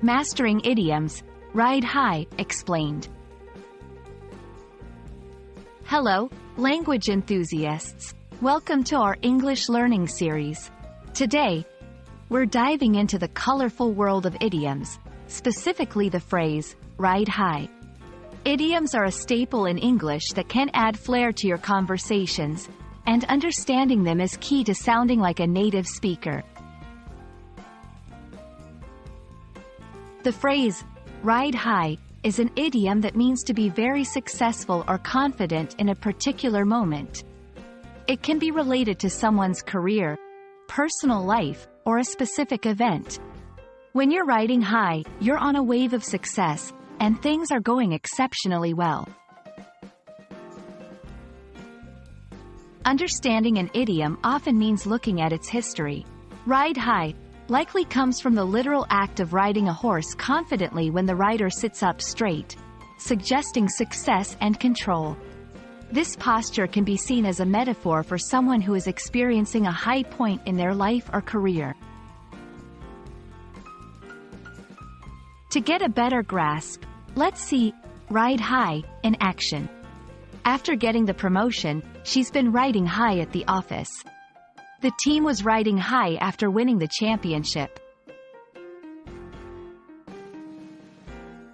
Mastering Idioms, Ride High, explained. Hello, language enthusiasts. Welcome to our English learning series. Today, we're diving into the colorful world of idioms, specifically the phrase, ride high. Idioms are a staple in English that can add flair to your conversations, and understanding them is key to sounding like a native speaker. The phrase, ride high, is an idiom that means to be very successful or confident in a particular moment. It can be related to someone's career, personal life, or a specific event. When you're riding high, you're on a wave of success, and things are going exceptionally well. Understanding an idiom often means looking at its history. Ride high likely comes from the literal act of riding a horse confidently when the rider sits up straight, suggesting success and control. This posture can be seen as a metaphor for someone who is experiencing a high point in their life or career. To get a better grasp, let's see ride high in action. After getting the promotion, she's been riding high at the office. The team was riding high after winning the championship.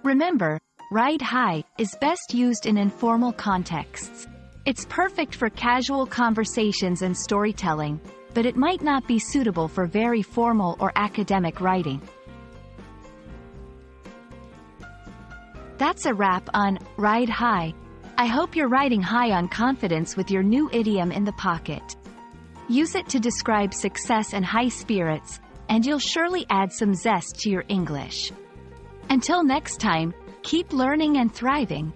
Remember, ride high is best used in informal contexts. It's perfect for casual conversations and storytelling, but it might not be suitable for very formal or academic writing. That's a wrap on Ride High. I hope you're riding high on confidence with your new idiom in the pocket. Use it to describe success and high spirits, and you'll surely add some zest to your English. Until next time, keep learning and thriving.